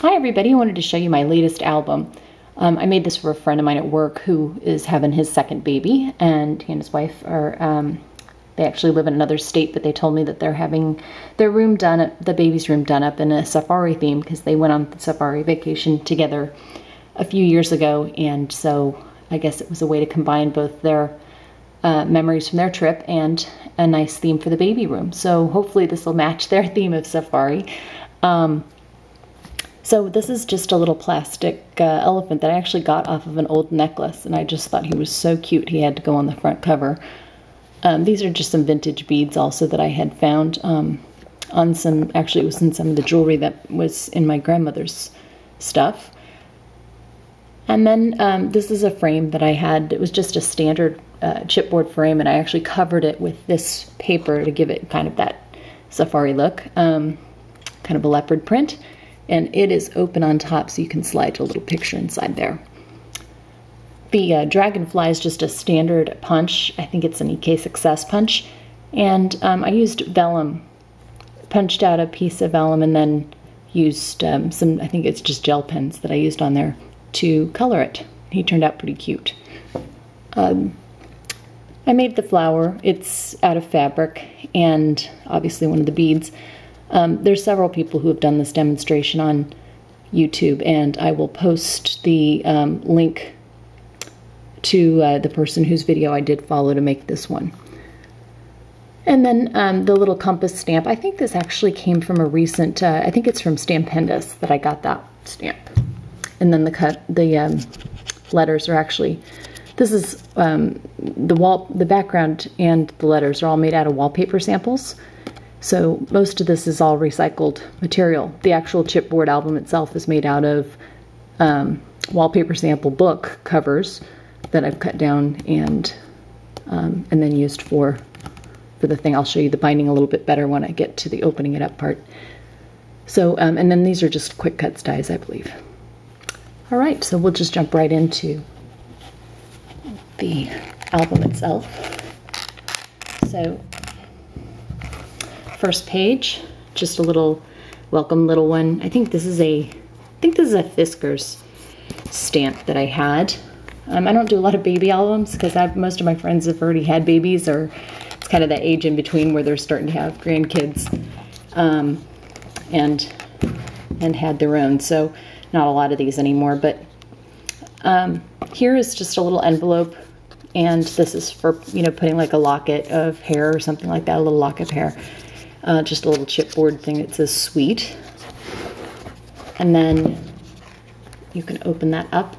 Hi everybody, I wanted to show you my latest album. I made this for a friend of mine at work who is having his second baby, and he and his wife are, they actually live in another state, but they told me that they're having their room done, the baby's room done up in a safari theme because they went on the safari vacation together a few years ago, and so I guess it was a way to combine both their memories from their trip and a nice theme for the baby room. So hopefully this will match their theme of safari. So this is just a little plastic elephant that I actually got off of an old necklace, and I just thought he was so cute he had to go on the front cover. These are just some vintage beads also that I had found on some, actually it was in some of the jewelry that was in my grandmother's stuff. And then this is a frame that I had. It was just a standard chipboard frame, and I actually covered it with this paper to give it kind of that safari look, kind of a leopard print. And it is open on top, so you can slide a little picture inside there. The dragonfly is just a standard punch. I think it's an EK Success punch. And I used vellum, punched out a piece of vellum, and then used some, I think it's just gel pens that I used on there to color it. He turned out pretty cute. I made the flower. It's out of fabric and obviously one of the beads. There's several people who have done this demonstration on YouTube, and I will post the link to the person whose video I did follow to make this one. And then the little compass stamp. I think this actually came from a recent, I think it's from Stampendous that I got that stamp. And then the letters are actually, this is the background and the letters are all made out of wallpaper samples. So most of this is all recycled material. The actual chipboard album itself is made out of wallpaper sample book covers that I've cut down and then used for the thing. I'll show you the binding a little bit better when I get to the opening it up part. So, and then these are just quick cuts dies, I believe. All right, so we'll just jump right into the album itself. So, first page, just a little welcome little one. I think this is a Fisker's stamp that I had. I don't do a lot of baby albums because most of my friends have already had babies, or it's kind of that age in between where they're starting to have grandkids and had their own. So not a lot of these anymore. But here is just a little envelope, and this is for putting like a locket of hair or something like that, a little lock of hair. Just a little chipboard thing that says sweet. And then you can open that up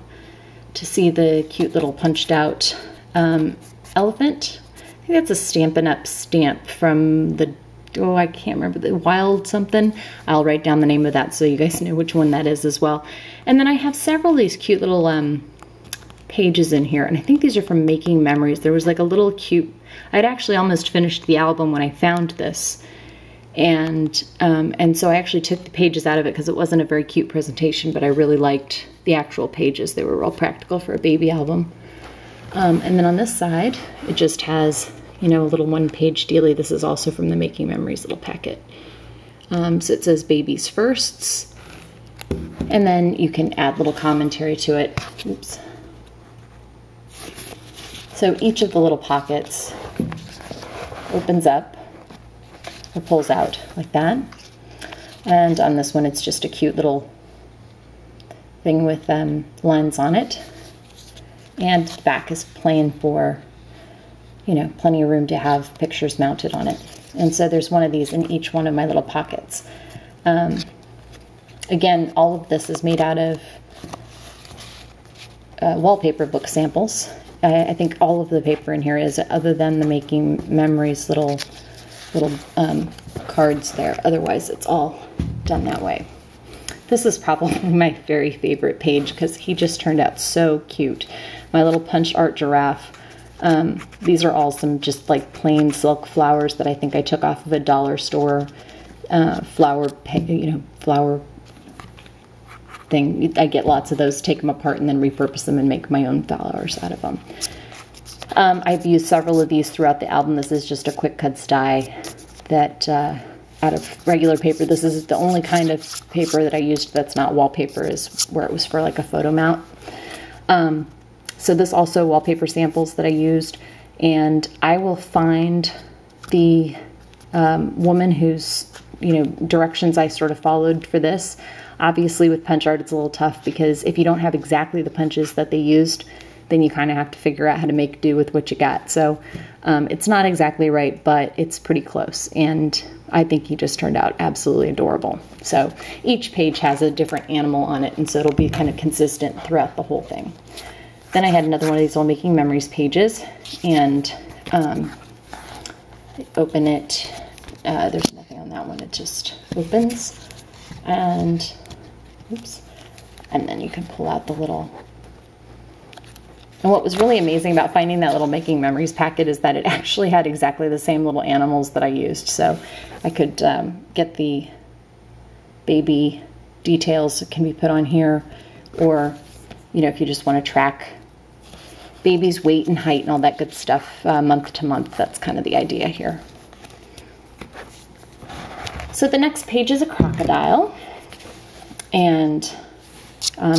to see the cute little punched out elephant. I think that's a Stampin' Up stamp from the, I can't remember, the Wild something. I'll write down the name of that so you guys know which one that is as well. And then I have several of these cute little pages in here, and I think these are from Making Memories. There was like a little cute, I'd actually almost finished the album when I found this. And so I actually took the pages out of it because it wasn't a very cute presentation, but I really liked the actual pages. They were real practical for a baby album. And then on this side, it just has, a little one-page dealie. This is also from the Making Memories little packet. So it says Babies Firsts. And then you can add little commentary to it. Oops. So each of the little pockets opens up or pulls out like that. And on this one, it's just a cute little thing with lines on it. And the back is plain for, plenty of room to have pictures mounted on it. And so there's one of these in each one of my little pockets. Again, all of this is made out of wallpaper book samples. I think all of the paper in here is, other than the Making Memories little cards there. Otherwise, it's all done that way. This is probably my very favorite page because he just turned out so cute. My little punch art giraffe. These are all some just like plain silk flowers that I think I took off of a dollar store flower thing. I get lots of those, take them apart, and then repurpose them and make my own flowers out of them. I've used several of these throughout the album. This is just a quick cuts die that out of regular paper. This is the only kind of paper that I used that's not wallpaper, is where it was for like a photo mount. So this also wallpaper samples that I used, and I will find the woman whose directions I sort of followed for this. Obviously with punch art it's a little tough, because if you don't have exactly the punches that they used, then you kind of have to figure out how to make do with what you got. So it's not exactly right, but it's pretty close, and I think he just turned out absolutely adorable. So each page has a different animal on it, and so it'll be kind of consistent throughout the whole thing. Then I had another one of these little Making Memories pages, and I open it. There's nothing on that one. It just opens, and oops, and then you can pull out the little. And what was really amazing about finding that little Making Memories packet is that it actually had exactly the same little animals that I used. So I could get the baby details that can be put on here, or if you just want to track baby's weight and height and all that good stuff month to month, that's kind of the idea here. So the next page is a crocodile, and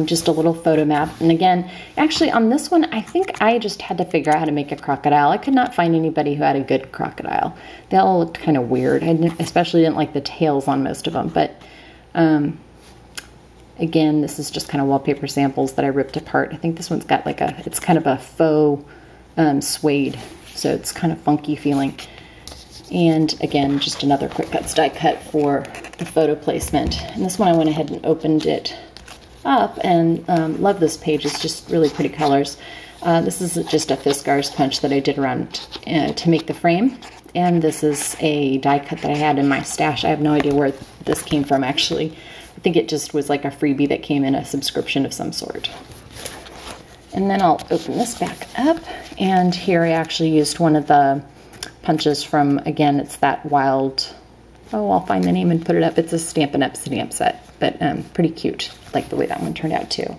just a little photo map. And again, actually on this one, I think I just had to figure out how to make a crocodile. I could not find anybody who had a good crocodile. They all looked kind of weird. I especially didn't like the tails on most of them, but again, this is just kind of wallpaper samples that I ripped apart. I think this one's got like it's kind of a faux suede, so it's kind of funky feeling. And again, just another quick cuts die cut for the photo placement. And this one I went ahead and opened it up, and love this page. It's just really pretty colors. This is just a Fiskars punch that I did around to make the frame. And this is a die cut that I had in my stash. I have no idea where this came from, actually. I think it just was like a freebie that came in a subscription of some sort. And then I'll open this back up, and here I actually used one of the punches from, again, it's that wild, I'll find the name and put it up. It's a Stampin' Up! Stamp set, but pretty cute. I like the way that one turned out too.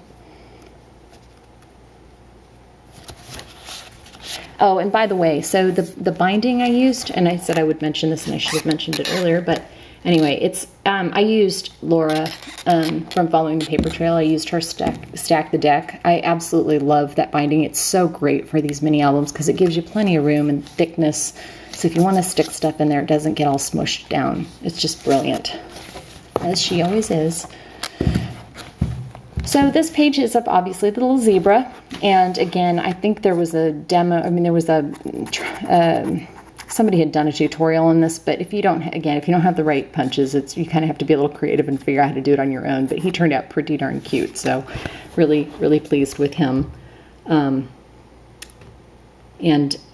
Oh, and by the way, so the binding I used, and I said I would mention this and I should have mentioned it earlier, but anyway, it's I used Laura from Following the Paper Trail. I used her Stack the Deck. I absolutely love that binding. It's so great for these mini albums because it gives you plenty of room and thickness. So if you want to stick stuff in there, it doesn't get all smushed down. It's just brilliant, as she always is. So this page is of obviously the little zebra, and again, I think there was a demo. I mean, there was a somebody had done a tutorial on this, but if you don't, again, if you don't have the right punches, you kind of have to be a little creative and figure out how to do it on your own. But he turned out pretty darn cute, so really, really pleased with him. And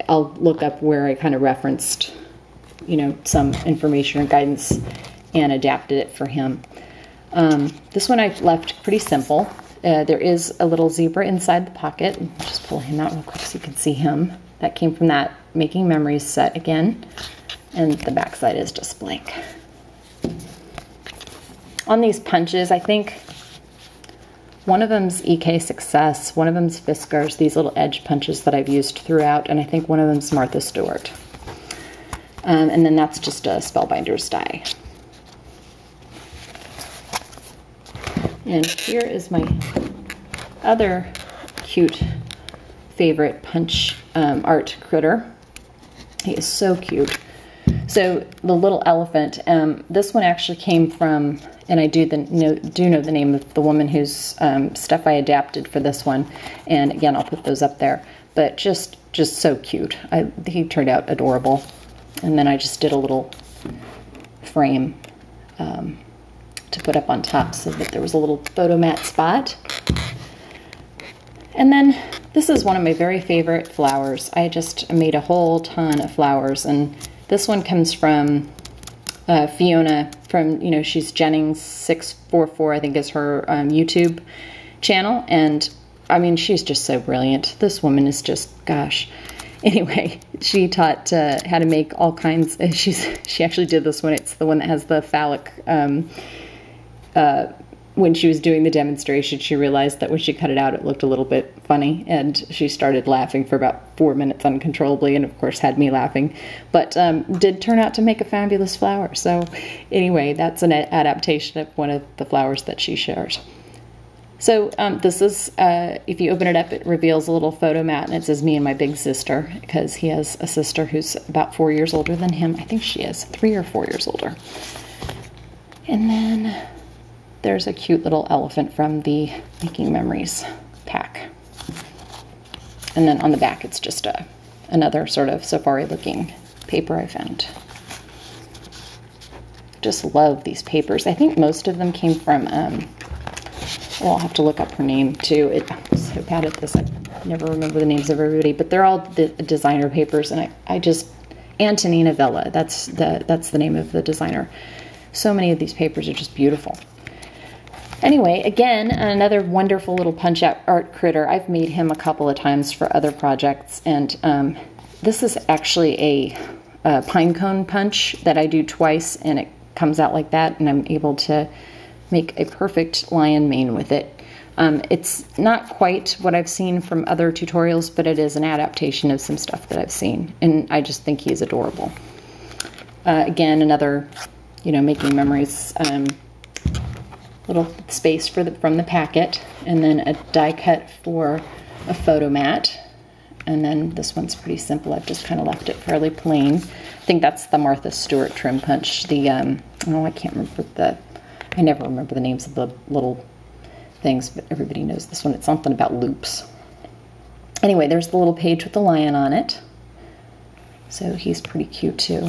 I'll look up where I kind of referenced, some information or guidance and adapted it for him. This one I've left pretty simple. There is a little zebra inside the pocket. Just pull him out real quick so you can see him. That came from that Making Memories set again. And the back side is just blank. On these punches, I think one of them's EK Success, one of them's Fiskars, these little edge punches that I've used throughout, and I think one of them's Martha Stewart. And then that's just a Spellbinder's die. And here is my other cute favorite punch art critter. He is so cute. So the little elephant, this one actually came from, and I do know the name of the woman whose stuff I adapted for this one. And again, I'll put those up there. But just so cute. He turned out adorable. And then I just did a little frame to put up on top so that there was a little photo mat spot. And then this is one of my very favorite flowers. I just made a whole ton of flowers, and this one comes from Fiona from, she's Jennings644, I think is her YouTube channel, and I mean, she's just so brilliant. This woman is just, gosh. Anyway, she taught how to make all kinds. She actually did this one. It's the one that has the phallic when she was doing the demonstration, she realized that when she cut it out, it looked a little bit funny, and she started laughing for about 4 minutes uncontrollably, and of course had me laughing, but did turn out to make a fabulous flower. So anyway, that's an adaptation of one of the flowers that she shares. So this is, if you open it up, it reveals a little photo mat, and it says me and my big sister, because he has a sister who's about 4 years older than him. I think she is 3 or 4 years older. And then there's a cute little elephant from the Making Memories pack. And then on the back, it's just another sort of safari-looking paper I found. Just love these papers. I think most of them came from, well, I'll have to look up her name too. I'm so bad at this. I never remember the names of everybody, but they're all the designer papers, and I just, Antonina Vella, that's the name of the designer. So many of these papers are just beautiful. Anyway, again, another wonderful little punch-out art critter. I've made him a couple of times for other projects, and this is actually a pine cone punch that I do twice, and it comes out like that, and I'm able to make a perfect lion mane with it. It's not quite what I've seen from other tutorials, but it is an adaptation of some stuff that I've seen, and I just think he's adorable. Again, another, Making Memories little space from the packet, and then a die cut for a photo mat. And then this one's pretty simple. I've just kind of left it fairly plain. I think that's the Martha Stewart trim punch. The I can't remember I never remember the names of the little things, but everybody knows this one. It's something about loops. Anyway, there's the little page with the lion on it. So he's pretty cute too.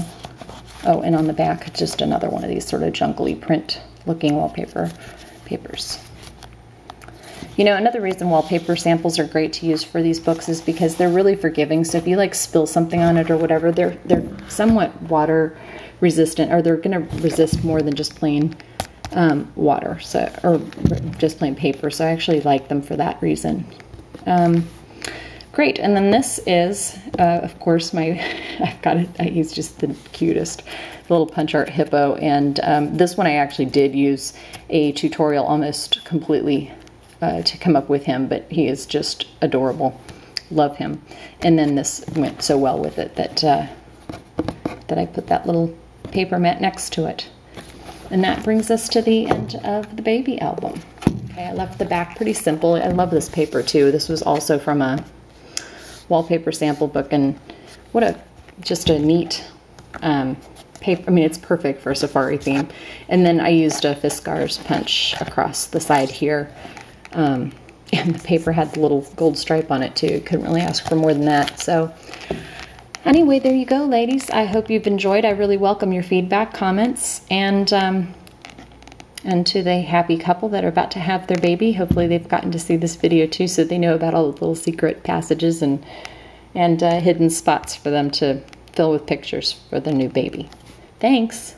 Oh, and on the back, just another one of these sort of jungly print looking papers. Another reason wallpaper samples are great to use for these books is because they're really forgiving. So if you spill something on it or whatever, they're somewhat water resistant, or they're going to resist more than just plain water, or just plain paper. So I actually like them for that reason. Great, and then this is, of course, I've got it, he's just the cutest, the little punch art hippo, and this one I actually did use a tutorial almost completely to come up with him, but he is just adorable. Love him. And then this went so well with it that I put that little paper mat next to it. And that brings us to the end of the baby album. Okay, I left the back pretty simple. I love this paper too. This was also from a wallpaper sample book, and just a neat paper. I mean, it's perfect for a safari theme. And then I used a Fiskars punch across the side here, and the paper had the little gold stripe on it too. Couldn't really ask for more than that. So anyway, there you go, ladies. I hope you've enjoyed. I really welcome your feedback, comments, and to the happy couple that are about to have their baby. Hopefully they've gotten to see this video too, so they know about all the little secret passages and hidden spots for them to fill with pictures for their new baby. Thanks.